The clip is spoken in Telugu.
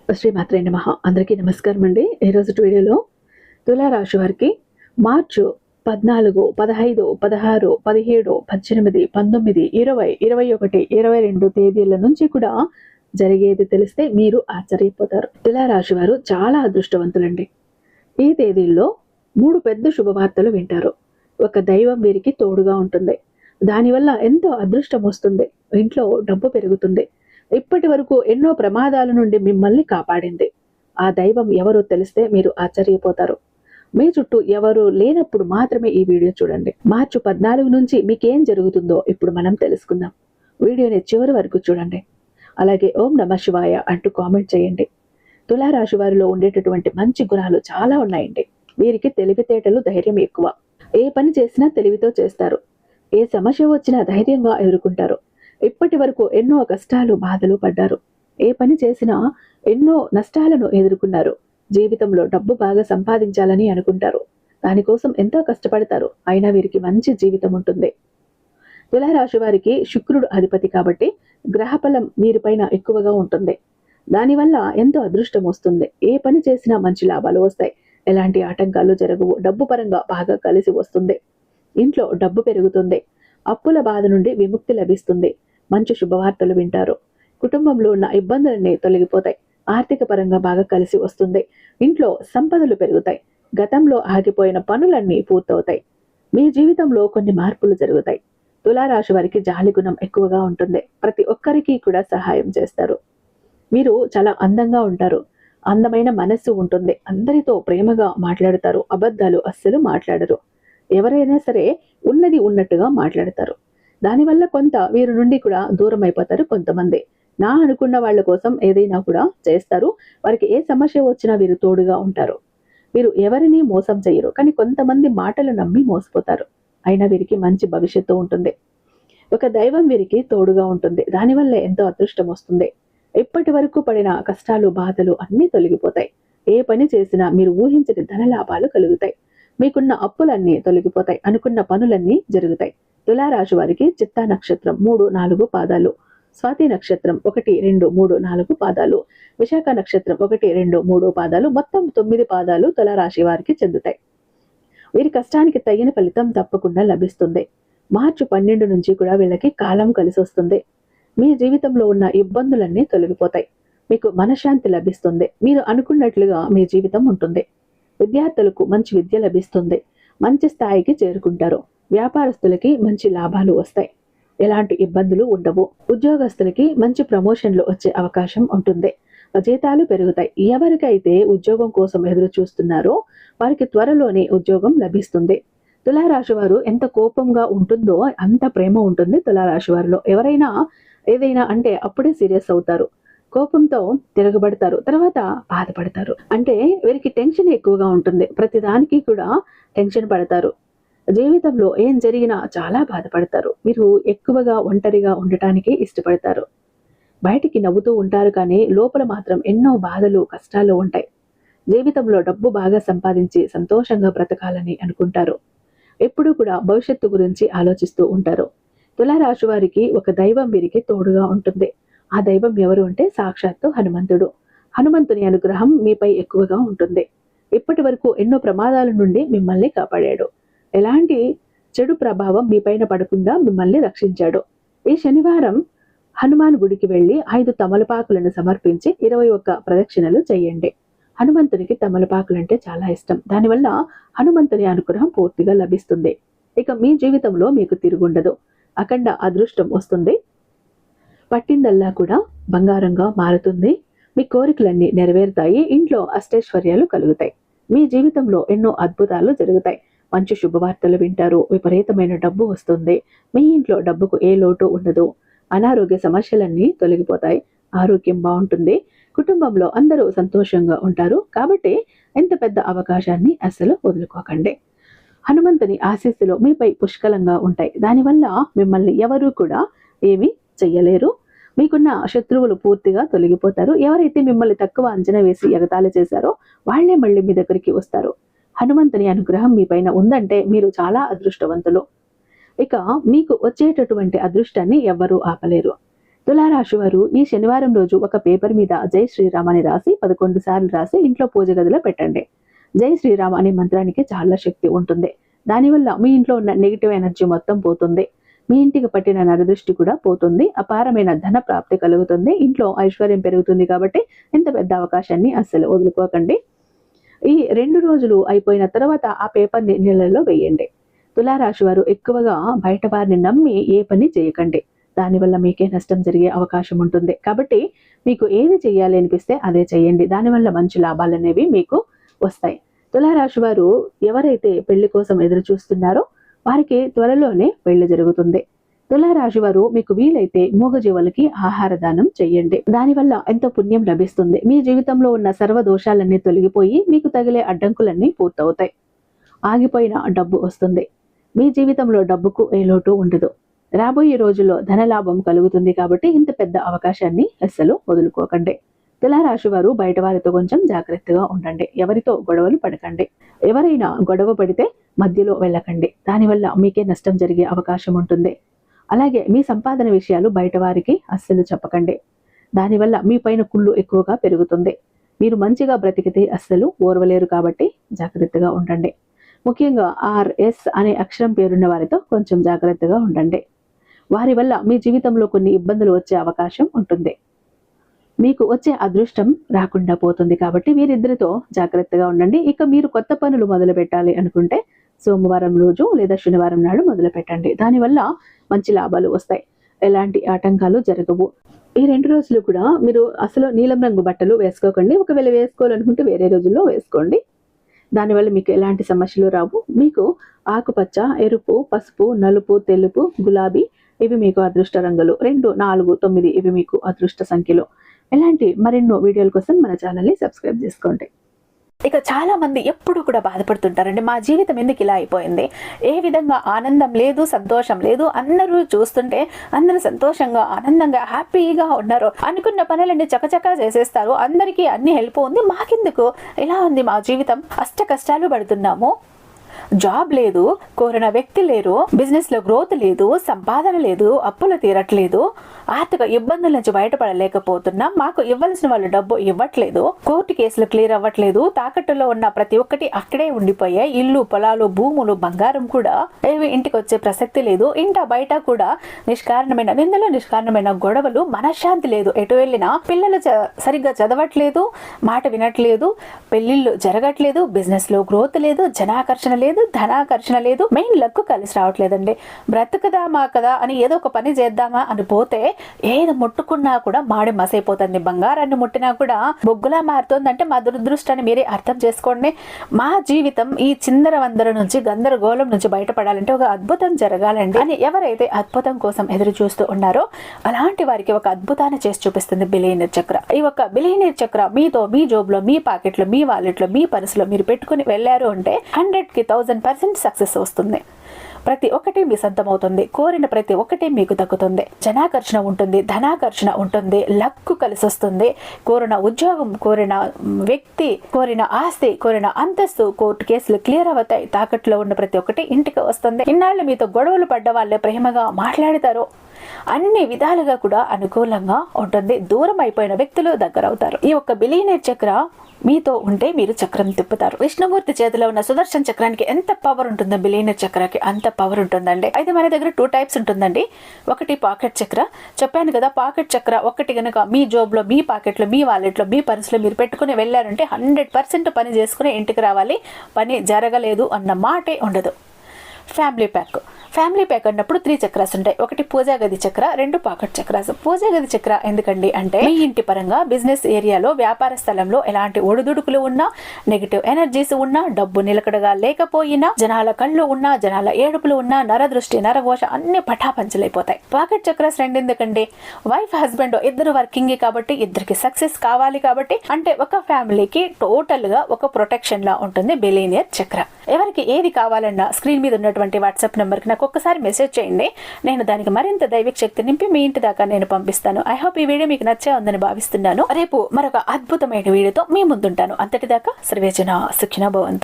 శ్రీమాత్రే నమః. అందరికీ నమస్కారం అండి. ఈరోజు వీడియోలో తులారాశి వారికి మార్చు 14, 15, 16, 17, 18, 19, 20, 21, 22 తేదీల నుంచి కూడా జరిగేది తెలిస్తే మీరు ఆశ్చర్యపోతారు. తులారాశి వారు చాలా అదృష్టవంతులండి. ఈ తేదీల్లో 3 పెద్ద శుభవార్తలు వింటారు. ఒక దైవం వీరికి తోడుగా ఉంటుంది. దానివల్ల ఎంతో అదృష్టం వస్తుంది. ఇంట్లో డబ్బు పెరుగుతుంది. ఇప్పటి వరకు ఎన్నో ప్రమాదాల నుండి మిమ్మల్ని కాపాడింది. ఆ దైవం ఎవరో తెలిస్తే మీరు ఆశ్చర్యపోతారు. మీ చుట్టూ ఎవరు లేనప్పుడు మాత్రమే ఈ వీడియో చూడండి. మార్చి 14 నుంచి మీకేం జరుగుతుందో ఇప్పుడు మనం తెలుసుకుందాం. వీడియోని చివరి వరకు చూడండి. అలాగే ఓం నమః శివాయ అంటూ కామెంట్ చేయండి. తులారాశి వారిలో ఉండేటటువంటి మంచి గుణాలు చాలా ఉన్నాయండి. వీరికి తెలివితేటలు, ధైర్యం ఎక్కువ. ఏ పని చేసినా తెలివితో చేస్తారు. ఏ సమస్య వచ్చినా ధైర్యంగా ఎదుర్కొంటారు. ఇప్పటి వరకు ఎన్నో కష్టాలు, బాధలు పడ్డారు. ఏ పని చేసినా ఎన్నో నష్టాలను ఎదుర్కొన్నారు. జీవితంలో డబ్బు బాగా సంపాదించాలని అనుకుంటారు. దానికోసం ఎంతో కష్టపడతారు. అయినా వీరికి మంచి జీవితం ఉంటుంది. తులారాశి వారికి శుక్రుడు అధిపతి కాబట్టి గ్రహఫలం వీరిపైన ఎక్కువగా ఉంటుంది. దానివల్ల ఎంతో అదృష్టం వస్తుంది. ఏ పని చేసినా మంచి లాభాలు వస్తాయి. ఎలాంటి ఆటంకాలు జరగవు. డబ్బు పరంగా బాగా కలిసి వస్తుంది. ఇంట్లో డబ్బు పెరుగుతుంది. అప్పుల బాధ నుండి విముక్తి లభిస్తుంది. మంచి శుభవార్తలు వింటారు. కుటుంబంలో ఉన్న ఇబ్బందులన్నీ తొలగిపోతాయి. ఆర్థిక పరంగా బాగా కలిసి వస్తుంది. ఇంట్లో సంపదలు పెరుగుతాయి. గతంలో ఆగిపోయిన పనులన్నీ పూర్తవుతాయి. మీ జీవితంలో కొన్ని మార్పులు జరుగుతాయి. తులారాశి వారికి జాలి గుణం ఎక్కువగా ఉంటుంది. ప్రతి ఒక్కరికి కూడా సహాయం చేస్తారు. మీరు చాలా అందంగా ఉంటారు. అందమైన మనస్సు ఉంటుంది. అందరితో ప్రేమగా మాట్లాడతారు. అబద్ధాలు అస్సలు మాట్లాడరు. ఎవరైనా సరే ఉన్నది ఉన్నట్టుగా మాట్లాడతారు. దానివల్ల కొంత వీరి నుండి కూడా దూరం అయిపోతారు కొంతమంది. నా అనుకున్న వాళ్ళ కోసం ఏదైనా కూడా చేస్తారు. వారికి ఏ సమస్య వచ్చినా వీరు తోడుగా ఉంటారు. వీరు ఎవరిని మోసం చేయరు. కానీ కొంతమంది మాటలు నమ్మి మోసపోతారు. అయినా వీరికి మంచి భవిష్యత్తు ఉంటుంది. ఒక దైవం వీరికి తోడుగా ఉంటుంది. దానివల్ల ఎంతో అదృష్టం వస్తుంది. ఇప్పటి వరకు పడిన కష్టాలు, బాధలు అన్నీ తొలగిపోతాయి. ఏ పని చేసినా మీరు ఊహించని ధన లాభాలు కలుగుతాయి. మీకున్న అప్పులన్నీ తొలగిపోతాయి. అనుకున్న పనులన్నీ జరుగుతాయి. తులారాశి వారికి చిత్తా నక్షత్రం 3, 4 పాదాలు, స్వాతి నక్షత్రం 1, 2, 3, 4 పాదాలు, విశాఖ నక్షత్రం 1, 2, 3 పాదాలు, మొత్తం 9 పాదాలు తులారాశి వారికి చెందుతాయి. వీరి కష్టానికి తగిన ఫలితం తప్పకుండా లభిస్తుంది. మార్చి 12 నుంచి కూడా వీళ్ళకి కాలం కలిసి వస్తుంది. మీ జీవితంలో ఉన్న ఇబ్బందులన్నీ తొలగిపోతాయి. మీకు మనశ్శాంతి లభిస్తుంది. మీరు అనుకున్నట్లుగా మీ జీవితం ఉంటుంది. విద్యార్థులకు మంచి విద్య లభిస్తుంది. మంచి స్థాయికి చేరుకుంటారు. వ్యాపారస్తులకి మంచి లాభాలు వస్తాయి. ఎలాంటి ఇబ్బందులు ఉండవు. ఉద్యోగస్తులకి మంచి ప్రమోషన్లు వచ్చే అవకాశం ఉంటుంది. జీతాలు పెరుగుతాయి. ఎవరికైతే ఉద్యోగం కోసం ఎదురు చూస్తున్నారో వారికి త్వరలోనే ఉద్యోగం లభిస్తుంది. తులారాశి వారు ఎంత కోపంగా ఉంటుందో అంత ప్రేమ ఉంటుంది తులారాశి వారిలో. ఎవరైనా ఏదైనా అంటే అప్పుడే సీరియస్ అవుతారు. కోపంతో తిరగబడతారు. తర్వాత బాధపడతారు. అంటే వీరికి టెన్షన్ ఎక్కువగా ఉంటుంది. ప్రతిదానికి కూడా టెన్షన్ పడతారు. జీవితంలో ఏం జరిగినా చాలా బాధపడతారు. మీరు ఎక్కువగా ఒంటరిగా ఉండటానికి ఇష్టపడతారు. బయటికి నవ్వుతూ ఉంటారు కానీ లోపల మాత్రం ఎన్నో బాధలు, కష్టాలు ఉంటాయి. జీవితంలో డబ్బు బాగా సంపాదించి సంతోషంగా బ్రతకాలని అనుకుంటారు. ఎప్పుడూ కూడా భవిష్యత్తు గురించి ఆలోచిస్తూ ఉంటారు. తులారాశి వారికి ఒక దైవం వీరికి తోడుగా ఉంటుంది. ఆ దైవం ఎవరు అంటే సాక్షాత్తు హనుమంతుడు. హనుమంతుని అనుగ్రహం మీపై ఎక్కువగా ఉంటుంది. ఇప్పటి వరకు ఎన్నో ప్రమాదాల నుండి మిమ్మల్ని కాపాడాడు. ఎలాంటి చెడు ప్రభావం మీపైన పడకుండా మిమ్మల్ని రక్షించాడు. ఈ శనివారం హనుమాన్ గుడికి వెళ్లి 5 తమలపాకులను సమర్పించి 21 ప్రదక్షిణలు చేయండి. హనుమంతునికి తమలపాకులంటే చాలా ఇష్టం. దానివల్ల హనుమంతుని అనుగ్రహం పూర్తిగా లభిస్తుంది. ఇక మీ జీవితంలో మీకు తిరుగుండదు. అఖండ అదృష్టం వస్తుంది. పట్టిందల్లా కూడా బంగారంగా మారుతుంది. మీ కోరికలన్నీ నెరవేరుతాయి. ఇంట్లో అష్టైశ్వర్యాలు కలుగుతాయి. మీ జీవితంలో ఎన్నో అద్భుతాలు జరుగుతాయి. మంచి శుభవార్తలు వింటారు. విపరీతమైన డబ్బు వస్తుంది. మీ ఇంట్లో డబ్బుకు ఏ లోటు ఉండదు. అనారోగ్య సమస్యలన్నీ తొలగిపోతాయి. ఆరోగ్యం బాగుంటుంది. కుటుంబంలో అందరూ సంతోషంగా ఉంటారు. కాబట్టి ఎంత పెద్ద అవకాశాన్ని అస్సలు వదులుకోకండి. హనుమంతుని ఆశీస్సులు మీపై పుష్కలంగా ఉంటాయి. దానివల్ల మిమ్మల్ని ఎవరూ కూడా ఏమీ చెయ్యలేరు. మీకున్న శత్రువులు పూర్తిగా తొలగిపోతారు. ఎవరైతే మిమ్మల్ని తక్కువ అంచనా వేసి ఎగతాళి చేశారో వాళ్లే మళ్ళీ మీ దగ్గరికి వస్తారు. హనుమంతుని అనుగ్రహం మీపైన ఉందంటే మీరు చాలా అదృష్టవంతులు. ఇక మీకు వచ్చేటటువంటి అదృష్టాన్ని ఎవ్వరూ ఆపలేరు. తులారాశి వారు ఈ శనివారం రోజు ఒక పేపర్ మీద జై శ్రీరామ్ అని రాసి 11 సార్లు రాసి ఇంట్లో పూజ గదిలో పెట్టండి. జై శ్రీరామ్ అనే మంత్రానికి చాలా శక్తి ఉంటుంది. దానివల్ల మీ ఇంట్లో ఉన్న నెగిటివ్ ఎనర్జీ మొత్తం పోతుంది. మీ ఇంటికి పట్టిన నరదృష్టి కూడా పోతుంది. అపారమైన ధన ప్రాప్తి కలుగుతుంది. ఇంట్లో ఐశ్వర్యం పెరుగుతుంది. కాబట్టి ఇంత పెద్ద అవకాశాన్ని అస్సలు వదులుకోకండి. ఈ 2 రోజులు అయిపోయిన తర్వాత ఆ పేపర్ని నీళ్ళలో వేయండి. తులారాశి వారు ఎక్కువగా బయట వారిని నమ్మి ఏ పని చేయకండి. దానివల్ల మీకే నష్టం జరిగే అవకాశం ఉంటుంది. కాబట్టి మీకు ఏది చేయాలి అనిపిస్తే అదే చేయండి. దానివల్ల మంచి లాభాలు అనేవి మీకు వస్తాయి. తులారాశి వారు ఎవరైతే పెళ్లి కోసం ఎదురు చూస్తున్నారో వారికి త్వరలోనే పెళ్లి జరుగుతుంది. తులారాశి వారు మీకు వీలైతే మూగజీవులకి ఆహార దానం చేయండి. దానివల్ల ఎంతో పుణ్యం లభిస్తుంది. మీ జీవితంలో ఉన్న సర్వ దోషాలన్నీ తొలగిపోయి మీకు తగిలే అడ్డంకులన్నీ పూర్తవుతాయి. ఆగిపోయిన డబ్బు వస్తుంది. మీ జీవితంలో డబ్బుకు ఏ లోటు ఉండదు. రాబోయే రోజుల్లో ధనలాభం కలుగుతుంది. కాబట్టి ఇంత పెద్ద అవకాశాన్ని అస్సలు వదులుకోకండి. తులారాశి వారు బయట వారితో కొంచెం జాగ్రత్తగా ఉండండి. ఎవరితో గొడవలు పడకండి. ఎవరైనా గొడవ పడితే మధ్యలో వెళ్ళకండి. దానివల్ల మీకే నష్టం జరిగే అవకాశం ఉంటుంది. అలాగే మీ సంపాదన విషయాలు బయట వారికి అస్సలు చెప్పకండి. దానివల్ల మీ పైన కుళ్ళు ఎక్కువగా పెరుగుతుంది. మీరు మంచిగా బ్రతికితే అస్సలు ఓర్వలేరు. కాబట్టి జాగ్రత్తగా ఉండండి. ముఖ్యంగా RS అనే అక్షరం పేరున్న వారితో కొంచెం జాగ్రత్తగా ఉండండి. వారి వల్ల మీ జీవితంలో కొన్ని ఇబ్బందులు వచ్చే అవకాశం ఉంటుంది. మీకు వచ్చే అదృష్టం రాకుండా పోతుంది. కాబట్టి వీరిద్దరితో జాగ్రత్తగా ఉండండి. ఇక మీరు కొత్త పనులు మొదలు పెట్టాలి అనుకుంటే సోమవారం రోజు లేదా శనివారం నాడు మొదలు పెట్టండి. దానివల్ల మంచి లాభాలు వస్తాయి. ఎలాంటి ఆటంకాలు జరగవు. ఈ 2 రోజులు కూడా మీరు అసలు నీలం రంగు బట్టలు వేసుకోకండి. ఒకవేళ వేసుకోవాలనుకుంటే వేరే రోజుల్లో వేసుకోండి. దానివల్ల మీకు ఎలాంటి సమస్యలు రావు. మీకు ఆకుపచ్చ, ఎరుపు, పసుపు, నలుపు, తెలుపు, గులాబీ ఇవి మీకు అదృష్ట రంగులు. 2, 4, 9 ఇవి మీకు అదృష్ట సంఖ్యలు. ఇలాంటి మరెన్నో వీడియోల కోసం మన ఛానల్ని సబ్స్క్రైబ్ చేసుకోండి. ఇక చాలా మంది ఎప్పుడు కూడా బాధపడుతుంటారండి. మా జీవితం ఎందుకు ఇలా అయిపోయింది, ఏ విధంగా ఆనందం లేదు, సంతోషం లేదు, అందరూ చూస్తుంటే అందరూ సంతోషంగా ఆనందంగా హ్యాపీగా ఉన్నారు, అనుకున్న పనులన్నీ చకచకా చేసేస్తారు, అందరికీ అన్ని హెల్ప్ ఉంది, మాకెందుకు ఇలా ఉంది మా జీవితం, అష్ట కష్టాలు పడుతున్నాము, జాబ్ లేదు, కోరిన వ్యక్తి లేరు, బిజినెస్ లో గ్రోత్ లేదు, సంపాదన లేదు, అప్పులు తీరట్లేదు, ఆర్థిక ఇబ్బందుల నుంచి బయటపడలేకపోతున్నాం, మాకు ఇవ్వాల్సిన వాళ్ళు డబ్బు ఇవ్వట్లేదు, కోర్టు కేసులు క్లియర్ అవ్వట్లేదు, తాకట్టులో ఉన్న ప్రతి ఒక్కటి అక్కడే ఉండిపోయాయి, ఇల్లు, పొలాలు, భూములు, బంగారం కూడా ఏవి ఇంటికి వచ్చే ప్రసక్తి లేదు, ఇంట బయట కూడా నిష్కారణమైన నిందలు, నిష్కారణమైన గొడవలు, మనశ్శాంతి లేదు, ఎటు వెళ్ళినా పిల్లలు సరిగ్గా చదవట్లేదు, మాట వినట్లేదు, పెళ్లిళ్ళు జరగట్లేదు, బిజినెస్ లో గ్రోత్ లేదు, జనాకర్షణ లేదు, ధనాకర్షణ లేదు, మెయిన్ లక్ కలిసి రావట్లేదండి. బ్రతుకుదామా కదా అని ఏదో ఒక పని చేద్దామా అని పోతే ఏది ముట్టుకున్నా కూడా మాడి మసైపోతుంది. బంగారాన్ని ముట్టినా కూడా బొగ్గులా మారుతుందంటే మా దురదృష్టాన్ని మీరే అర్థం చేసుకోండి. మా జీవితం ఈ చిందర వందర నుంచి, గందరగోళం నుంచి బయటపడాలంటే ఒక అద్భుతం జరగాలండి అని ఎవరైతే అద్భుతం కోసం ఎదురు చూస్తూ ఉన్నారో అలాంటి వారికి ఒక అద్భుతాన్ని చేసి చూపిస్తుంది బిలియనీర్ చక్ర. ఈ ఒక బిలియనీర్ చక్ర మీతో, మీ జోబులో, మీ పాకెట్లో, మీ వాలెట్లో, మీ పర్సులో మీరు పెట్టుకుని వెళ్ళారు అంటే 100కి 1000% సక్సెస్ వస్తుంది. ప్రతి ఒక్కటి మీ సొంతమవుతుంది. కోరిన ప్రతి ఒక్కటి మీకు దక్కుతుంది. జనాకర్షణ ఉంటుంది, ధనాకర్షణ ఉంటుంది, లక్కు కలిసి వస్తుంది. కోరిన ఉద్యోగం, కోరిన వ్యక్తి, కోరిన ఆస్తి, కోరిన అంతస్తు, కోర్టు కేసులు క్లియర్ అవుతాయి. తాకట్లో ఉన్న ప్రతి ఒక్కటి ఇంటికి వస్తుంది. ఇన్నాళ్ళు మీతో గొడవలు పడ్డ వాళ్ళే ప్రేమగా మాట్లాడతారు. అన్ని విధాలుగా కూడా అనుకూలంగా ఉంటుంది. దూరం అయిపోయిన వ్యక్తులు దగ్గర అవుతారు. ఈ ఒక్క బిలియనీర్ చక్ర మీతో ఉంటే మీరు చక్రం తిప్పుతారు. విష్ణుమూర్తి చేతిలో ఉన్న సుదర్శన చక్రానికి ఎంత పవర్ ఉంటుందో బిలియనీర్ చక్రానికి అంత పవర్ ఉంటుందండి. అయితే మన దగ్గర 2 టైప్స్ ఉంటుందండి. ఒకటి పాకెట్ చక్ర, చెప్పాను కదా, పాకెట్ చక్ర ఒకటి కనుక మీ జోబులో, మీ పాకెట్లో, మీ వాలెట్లో, మీ పర్సులో మీరు పెట్టుకుని వెళ్ళారంటే 100% పని చేసుకుని ఇంటికి రావాలి. పని జరగలేదు అన్న మాటే ఉండదు. ఫ్యామిలీ ప్యాక్ అన్నప్పుడు 3 చక్రాస్ ఉంటాయి. ఒకటి పూజా గది చక్ర, 2 పాకెట్ చక్రాస్. పూజా గది చక్ర ఎందుకండి అంటే మీ ఇంటి పరంగా, బిజినెస్ ఏరియాలో, వ్యాపార స్థలంలో ఎలాంటి ఒడిదుడుకులు ఉన్నా, నెగిటివ్ ఎనర్జీస్ ఉన్నా, డబ్బు నిలకడగా లేకపోయినా, జనాల కళ్ళు ఉన్నా, జనాల ఏడుపులు ఉన్నా, నరదృష్టి, నరఘోష అన్ని పటాపంచలైపోతాయి. పాకెట్ చక్రాస్ 2 ఎందుకండి, వైఫ్ హస్బెండ్ ఇద్దరు వర్కింగ్ కాబట్టి, ఇద్దరికి సక్సెస్ కావాలి కాబట్టి, అంటే ఒక ఫ్యామిలీకి టోటల్ గా ఒక ప్రొటెక్షన్ లా ఉంటుంది బిలియనీర్ చక్ర. ఎవరికి ఏది కావాలన్నా స్క్రీన్ మీద ఉన్నటువంటి వాట్సాప్ నెంబర్ కి నాకు ఒక్కసారి మెసేజ్ చేయండి. నేను దానికి మరింత దైవిక శక్తి నింపి మీ ఇంటి దాకా నేను పంపిస్తాను. ఐ హోప్ ఈ వీడియో మీకు నచ్చే ఉందని భావిస్తున్నాను. రేపు మరొక అద్భుతమైన వీడియోతో మీ ముందుంటాను. అంతటిదాకా సర్వేజన సుఖినో భవంతు.